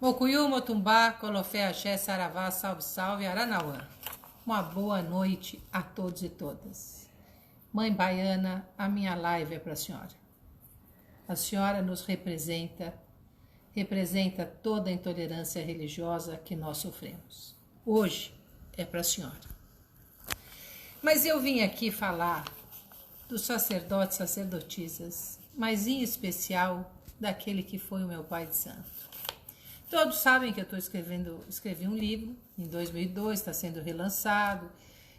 Mocuyu, Motumbá, Colofé, Axé, Saravá, Salve, Salve, Aranauã. Uma boa noite a todos e todas. Mãe Baiana, a minha live é para a senhora. A senhora nos representa toda a intolerância religiosa que nós sofremos. Hoje é para a senhora. Mas eu vim aqui falar dos sacerdotes, sacerdotisas, mas em especial daquele que foi o meu pai de santo. Todos sabem que eu escrevi um livro em 2002, está sendo relançado,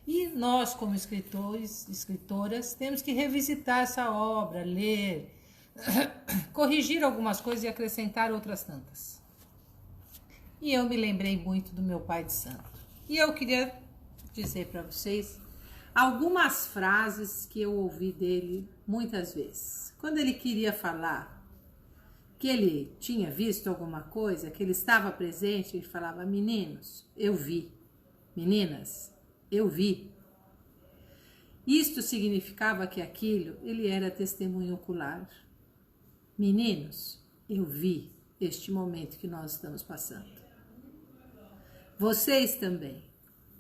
e nós, como escritores, escritoras, temos que revisitar essa obra, ler, corrigir algumas coisas e acrescentar outras tantas. E eu me lembrei muito do meu pai de santo. E eu queria dizer para vocês algumas frases que eu ouvi dele muitas vezes. Quando ele queria falar que ele tinha visto alguma coisa, que ele estava presente, ele falava: meninos, eu vi. Meninas, eu vi. Isto significava que aquilo, ele era testemunho ocular. Meninos, eu vi este momento que nós estamos passando. Vocês também.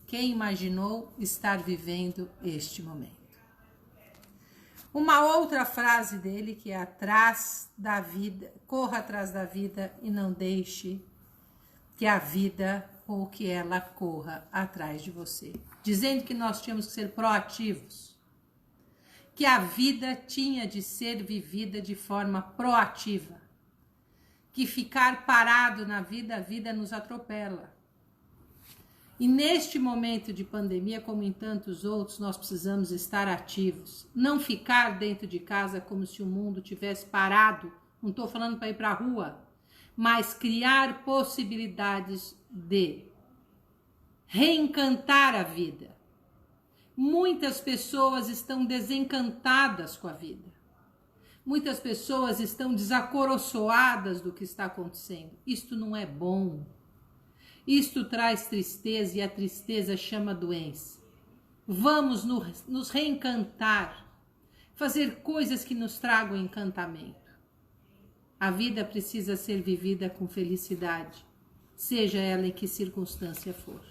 Quem imaginou estar vivendo este momento? Uma outra frase dele que é atrás da vida, corra atrás da vida e não deixe que a vida ou que ela corra atrás de você. Dizendo que nós tínhamos que ser proativos, que a vida tinha de ser vivida de forma proativa, que ficar parado na vida, a vida nos atropela. E neste momento de pandemia, como em tantos outros, nós precisamos estar ativos. Não ficar dentro de casa como se o mundo tivesse parado. Não estou falando para ir para a rua, mas criar possibilidades de reencantar a vida. Muitas pessoas estão desencantadas com a vida. Muitas pessoas estão desacoroçoadas do que está acontecendo. Isto não é bom. Isto traz tristeza e a tristeza chama doença. Vamos nos reencantar, fazer coisas que nos tragam encantamento. A vida precisa ser vivida com felicidade, seja ela em que circunstância for.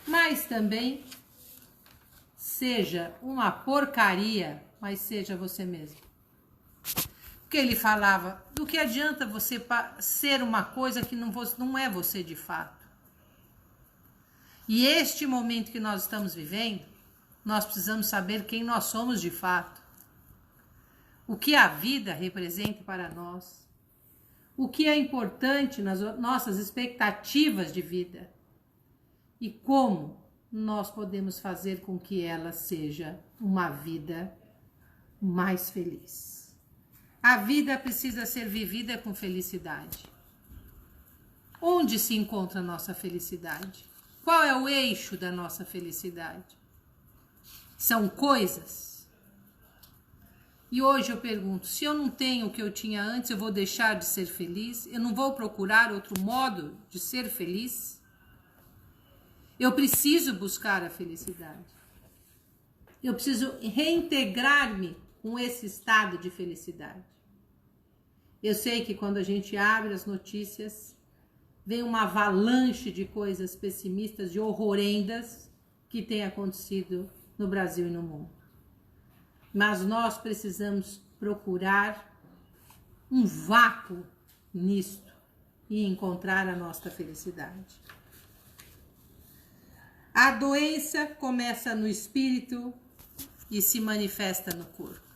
Mas também seja uma porcaria, mas seja você mesmo. Porque ele falava, do que adianta você ser uma coisa que não é você de fato. E este momento que nós estamos vivendo, nós precisamos saber quem nós somos de fato. O que a vida representa para nós. O que é importante nas nossas expectativas de vida. E como nós podemos fazer com que ela seja uma vida mais feliz. A vida precisa ser vivida com felicidade. Onde se encontra a nossa felicidade? Qual é o eixo da nossa felicidade? São coisas? E hoje eu pergunto, se eu não tenho o que eu tinha antes, eu vou deixar de ser feliz? Eu não vou procurar outro modo de ser feliz? Eu preciso buscar a felicidade. Eu preciso reintegrar-me com esse estado de felicidade. Eu sei que quando a gente abre as notícias, vem uma avalanche de coisas pessimistas e horrorendas que tem acontecido no Brasil e no mundo. Mas nós precisamos procurar um vácuo nisto e encontrar a nossa felicidade. A doença começa no espírito e se manifesta no corpo.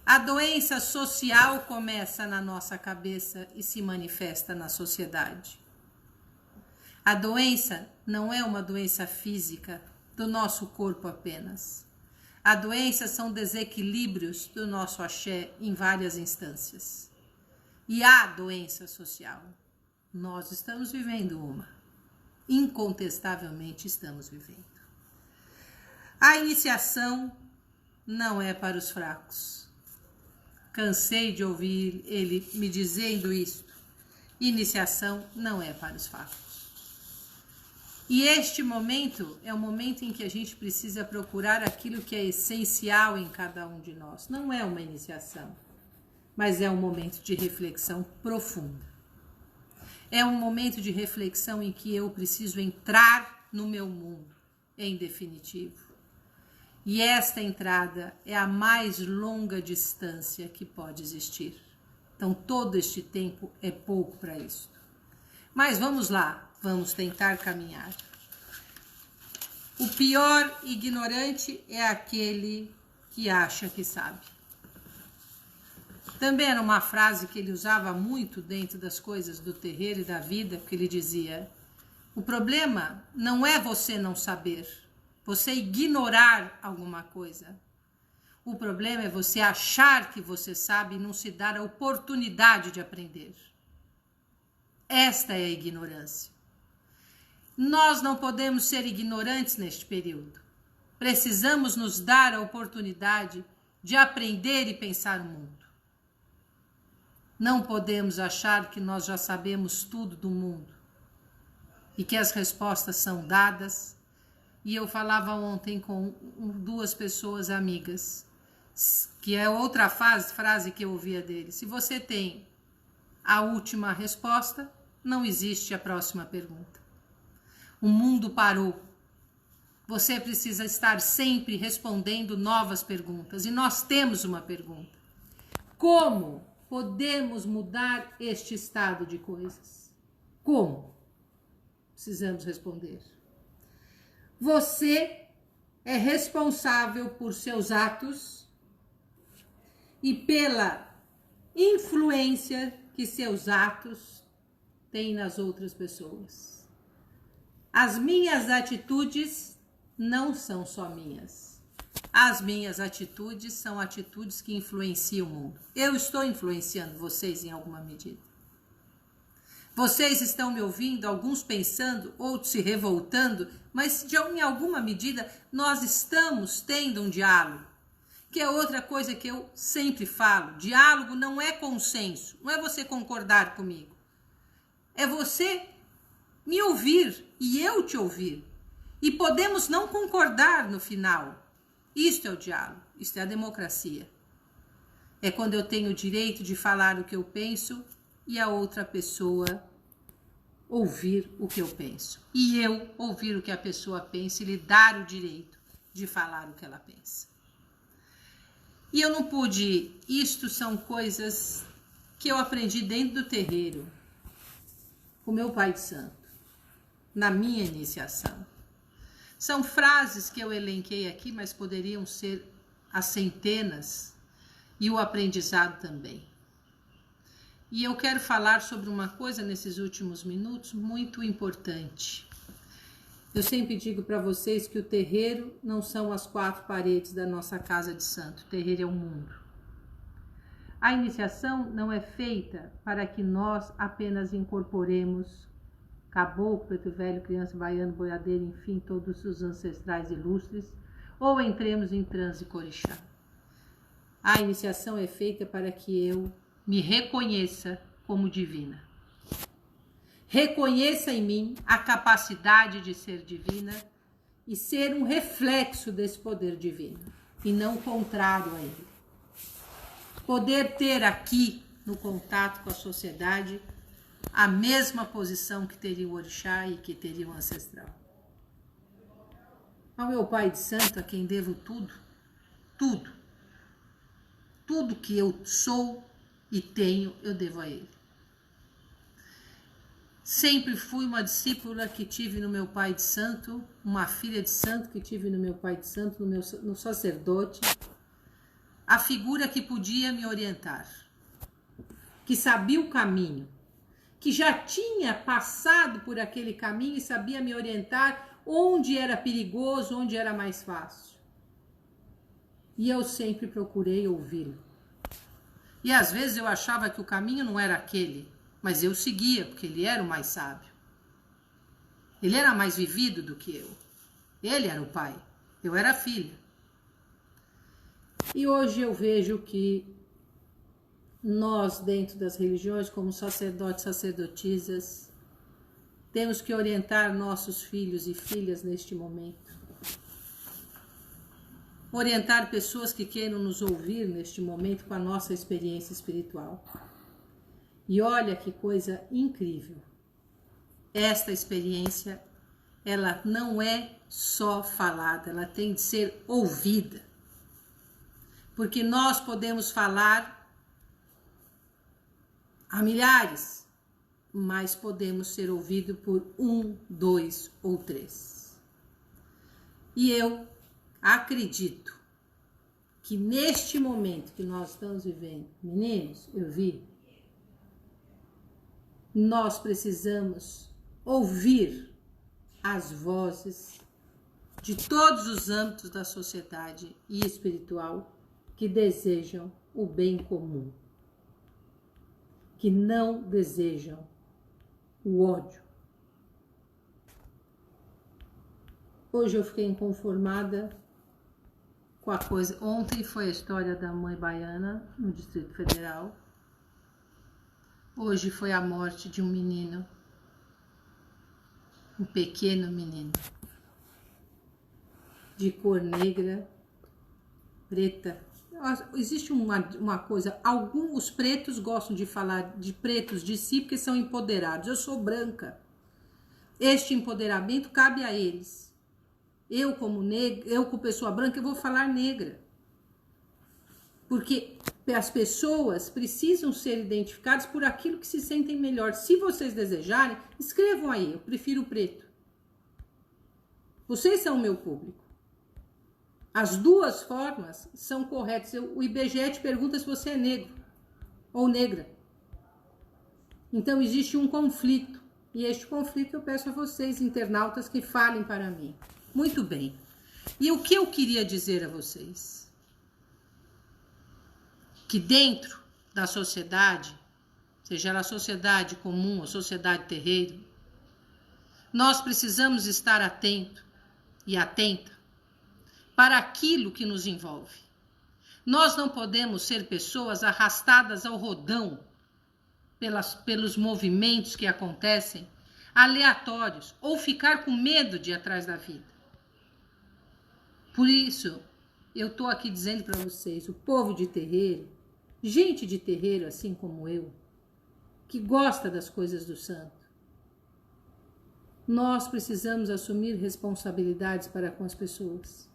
A doença social começa na nossa cabeça e se manifesta na sociedade. A doença não é uma doença física do nosso corpo apenas. A doença são desequilíbrios do nosso axé em várias instâncias. E há doença social. Nós estamos vivendo uma. Incontestavelmente estamos vivendo. A iniciação não é para os fracos. Cansei de ouvir ele me dizendo isso. Iniciação não é para os fracos. E este momento é o momento em que a gente precisa procurar aquilo que é essencial em cada um de nós. Não é uma iniciação, mas é um momento de reflexão profunda. É um momento de reflexão em que eu preciso entrar no meu mundo, em definitivo. E esta entrada é a mais longa distância que pode existir. Então, todo este tempo é pouco para isso. Mas vamos lá, vamos tentar caminhar. O pior ignorante é aquele que acha que sabe. Também era uma frase que ele usava muito dentro das coisas do terreiro e da vida, porque ele dizia: o problema não é você não saber, você ignorar alguma coisa. O problema é você achar que você sabe e não se dar a oportunidade de aprender. Esta é a ignorância. Nós não podemos ser ignorantes neste período. Precisamos nos dar a oportunidade de aprender e pensar o mundo. Não podemos achar que nós já sabemos tudo do mundo e que as respostas são dadas. E eu falava ontem com duas pessoas amigas, que é outra frase que eu ouvia dele: se você tem a última resposta, não existe a próxima pergunta. O mundo parou. Você precisa estar sempre respondendo novas perguntas. E nós temos uma pergunta: como podemos mudar este estado de coisas? Como? Precisamos responder. Você é responsável por seus atos e pela influência que seus atos têm nas outras pessoas. As minhas atitudes não são só minhas. As minhas atitudes são atitudes que influenciam o mundo. Eu estou influenciando vocês em alguma medida. Vocês estão me ouvindo, alguns pensando, outros se revoltando, mas em alguma medida nós estamos tendo um diálogo, que é outra coisa que eu sempre falo. Diálogo não é consenso, não é você concordar comigo. É você me ouvir e eu te ouvir. E podemos não concordar no final. Isto é o diálogo, isto é a democracia. É quando eu tenho o direito de falar o que eu penso e a outra pessoa ouvir o que eu penso. E eu ouvir o que a pessoa pensa e lhe dar o direito de falar o que ela pensa. E eu não pude... Isto são coisas que eu aprendi dentro do terreiro, com meu pai de santo, na minha iniciação. São frases que eu elenquei aqui, mas poderiam ser as centenas, e o aprendizado também. E eu quero falar sobre uma coisa nesses últimos minutos muito importante. Eu sempre digo para vocês que o terreiro não são as 4 paredes da nossa casa de santo. O terreiro é o mundo. A iniciação não é feita para que nós apenas incorporemos caboclo, preto velho, criança, baiano, boiadeiro, enfim, todos os ancestrais ilustres, ou entremos em transe corixá. A iniciação é feita para que eu me reconheça como divina. Reconheça em mim a capacidade de ser divina e ser um reflexo desse poder divino, e não contrário a ele. Poder ter aqui, no contato com a sociedade, a mesma posição que teria o orixá e que teria o ancestral. Ao meu pai de santo, a quem devo tudo, tudo que eu sou e tenho, eu devo a ele. Sempre fui uma discípula que tive no meu pai de santo, uma filha de santo que tive no meu pai de santo, no sacerdote, a figura que podia me orientar, que sabia o caminho, que já tinha passado por aquele caminho e sabia me orientar onde era perigoso, onde era mais fácil. E eu sempre procurei ouvi-lo. E às vezes eu achava que o caminho não era aquele, mas eu seguia, porque ele era o mais sábio. Ele era mais vivido do que eu. Ele era o pai, eu era a filha. E hoje eu vejo que nós, dentro das religiões, como sacerdotes, sacerdotisas, temos que orientar nossos filhos e filhas neste momento. Orientar pessoas que queiram nos ouvir neste momento com a nossa experiência espiritual. E olha que coisa incrível. esta experiência, ela não é só falada, ela tem de ser ouvida. Porque nós podemos falar a milhares, mas podemos ser ouvidos por 1, 2 ou 3. E eu acredito que neste momento que nós estamos vivendo, meninos, eu vi, nós precisamos ouvir as vozes de todos os âmbitos da sociedade e espiritual que desejam o bem comum, que não desejam o ódio. Hoje eu fiquei inconformada com a coisa. Ontem foi a história da mãe baiana no Distrito Federal. Hoje foi a morte de um menino, um pequeno menino, de cor negra, preta. Existe uma coisa, os pretos gostam de falar de pretos de si porque são empoderados. Eu sou branca. Este empoderamento cabe a eles. Eu como pessoa branca, eu vou falar negra. Porque as pessoas precisam ser identificadas por aquilo que se sentem melhor. Se vocês desejarem, escrevam aí, eu prefiro o preto. Vocês são o meu público. As duas formas são corretas. O IBGE te pergunta se você é negro ou negra. Então existe um conflito. E este conflito eu peço a vocês, internautas, que falem para mim. Muito bem. E o que eu queria dizer a vocês? Que dentro da sociedade, seja ela sociedade comum ou sociedade terreiro, nós precisamos estar atento e atenta para aquilo que nos envolve. Nós não podemos ser pessoas arrastadas ao rodão pelos movimentos que acontecem, aleatórios, ou ficar com medo de ir atrás da vida. Por isso, eu estou aqui dizendo para vocês, o povo de terreiro, gente de terreiro assim como eu, que gosta das coisas do santo, nós precisamos assumir responsabilidades para com as pessoas.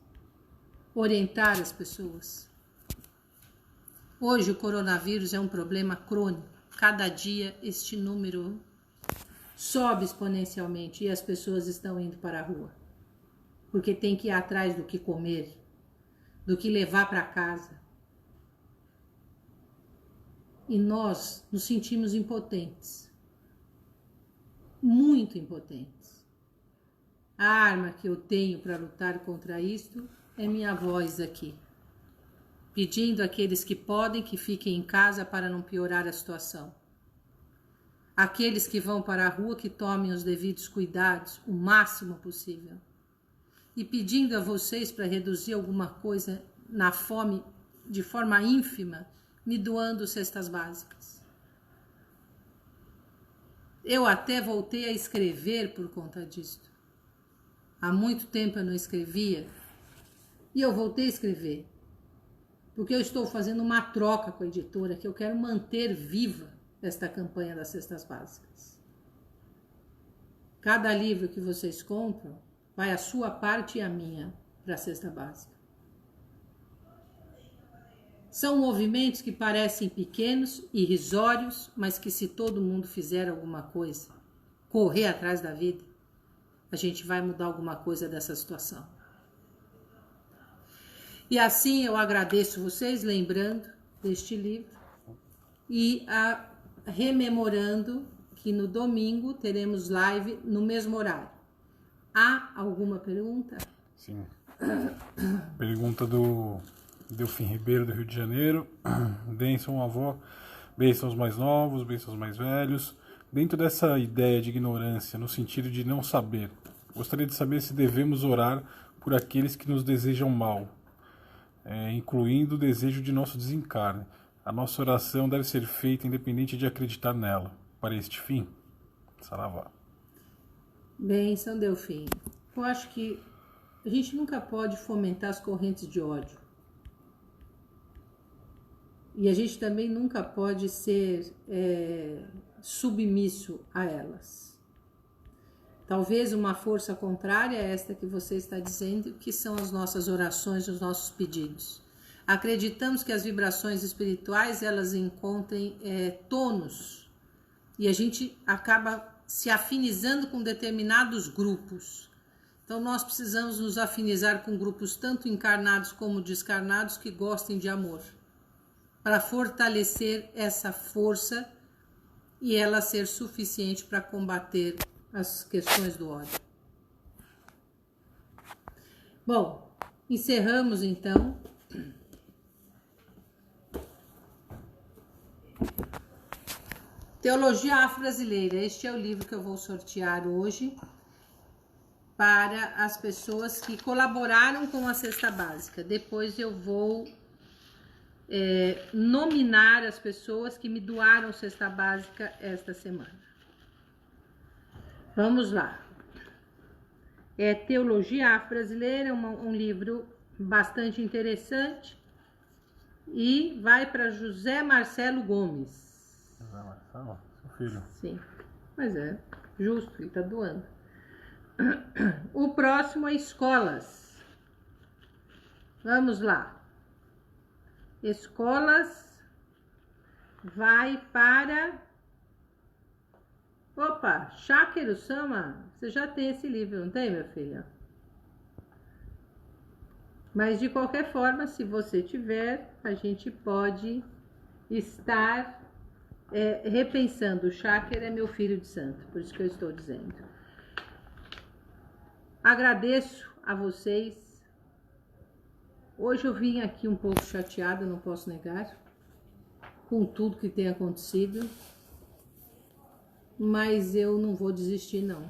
Orientar as pessoas. Hoje o coronavírus é um problema crônico. Cada dia este número sobe exponencialmente e as pessoas estão indo para a rua. Porque tem que ir atrás do que comer, do que levar para casa. E nós nos sentimos impotentes. Muito impotentes. A arma que eu tenho para lutar contra isto é minha voz aqui, pedindo àqueles que podem que fiquem em casa para não piorar a situação. Aqueles que vão para a rua que tomem os devidos cuidados, o máximo possível. E pedindo a vocês para reduzir alguma coisa na fome de forma ínfima, me doando cestas básicas. Eu até voltei a escrever por conta disto. Há muito tempo eu não escrevia. E eu voltei a escrever, porque eu estou fazendo uma troca com a editora, que eu quero manter viva esta campanha das cestas básicas. Cada livro que vocês compram, vai a sua parte e a minha para a cesta básica. São movimentos que parecem pequenos, irrisórios, mas que se todo mundo fizer alguma coisa, correr atrás da vida, a gente vai mudar alguma coisa dessa situação. E assim eu agradeço vocês, lembrando deste livro e rememorando que no domingo teremos live no mesmo horário. Há alguma pergunta? Sim. Pergunta do Delfim Ribeiro, do Rio de Janeiro. Benção, avó. Benção aos mais novos, benção aos mais velhos. Dentro dessa ideia de ignorância, no sentido de não saber, gostaria de saber se devemos orar por aqueles que nos desejam mal, incluindo o desejo de nosso desencarne. A nossa oração deve ser feita independente de acreditar nela. Para este fim, saravá. Benção, Delfim. Eu acho que a gente nunca pode fomentar as correntes de ódio. E a gente também nunca pode ser submisso a elas. Talvez uma força contrária a esta que você está dizendo, que são as nossas orações, os nossos pedidos. Acreditamos que as vibrações espirituais, elas encontrem tônus, e a gente acaba se afinizando com determinados grupos. Então nós precisamos nos afinizar com grupos tanto encarnados como descarnados que gostem de amor, para fortalecer essa força e ela ser suficiente para combater as questões do ódio. Bom, encerramos então. Teologia Afro-Brasileira. Este é o livro que eu vou sortear hoje para as pessoas que colaboraram com a cesta básica. Depois eu vou nominar as pessoas que me doaram cesta básica esta semana. Vamos lá. Teologia Afro-Brasileira, um livro bastante interessante, e vai para José Marcelo Gomes. José Marcelo, seu filho. Sim, mas é justo, ele está doando. O próximo é escolas. Vamos lá. Escolas vai para... Opa, Shakeru Sama, você já tem esse livro, não tem, minha filha? Mas de qualquer forma, se você tiver, a gente pode estar repensando. O Shaker é meu filho de santo, por isso que eu estou dizendo. Agradeço a vocês. Hoje eu vim aqui um pouco chateada, não posso negar, com tudo que tem acontecido. Mas eu não vou desistir, não.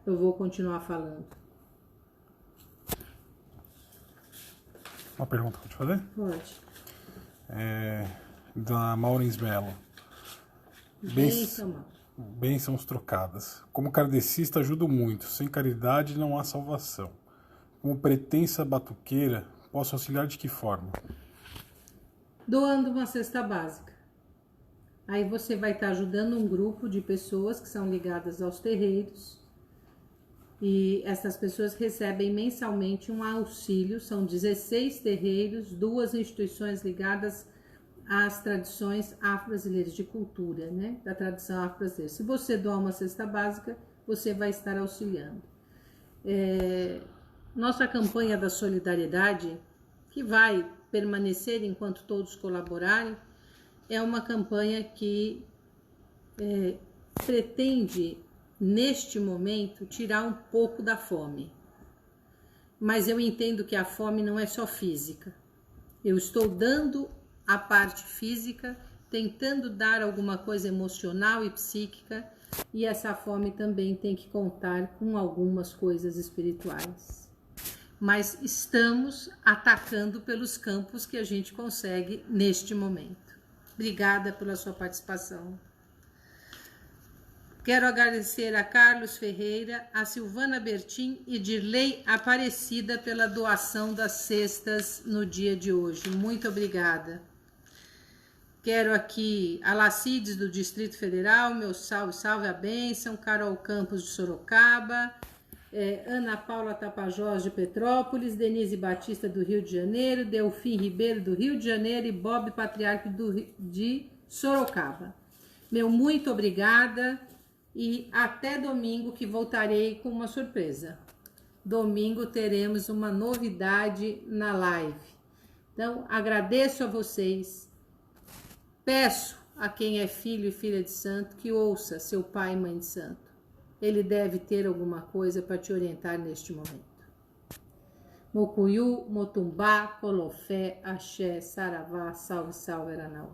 Eu vou continuar falando. Uma pergunta que eu te fazer? Pode. Da Maurins Mello. Bênção. Bênçãos trocadas. Como kardecista ajudo muito. Sem caridade não há salvação. Como pretensa batuqueira, posso auxiliar de que forma? Doando uma cesta básica. Aí você vai estar ajudando um grupo de pessoas que são ligadas aos terreiros. E essas pessoas recebem mensalmente um auxílio. São 16 terreiros, 2 instituições ligadas às tradições afro-brasileiras de cultura, né? Da tradição afro-brasileira. Se você doar uma cesta básica, você vai estar auxiliando. Nossa campanha da solidariedade, que vai permanecer enquanto todos colaborarem, é uma campanha que pretende, neste momento, tirar um pouco da fome. Mas eu entendo que a fome não é só física. Eu estou dando a parte física, tentando dar alguma coisa emocional e psíquica, e essa fome também tem que contar com algumas coisas espirituais. Mas estamos atacando pelos campos que a gente consegue neste momento. Obrigada pela sua participação. Quero agradecer a Carlos Ferreira, a Silvana Bertin e Dirley Aparecida pela doação das cestas no dia de hoje. Muito obrigada. Quero aqui a Lacides do Distrito Federal, meu salve, salve a bênção, Carol Campos de Sorocaba, Ana Paula Tapajós de Petrópolis, Denise Batista do Rio de Janeiro, Delfim Ribeiro do Rio de Janeiro e Bob Patriarca de Sorocaba. Meu muito obrigada e até domingo, que voltarei com uma surpresa. Domingo teremos uma novidade na live. Então, agradeço a vocês. Peço a quem é filho e filha de santo que ouça seu pai e mãe de santo. Ele deve ter alguma coisa para te orientar neste momento. Mocuyu, Motumbá, Colofé, Axé, Saravá, salve, salve, Aranaú.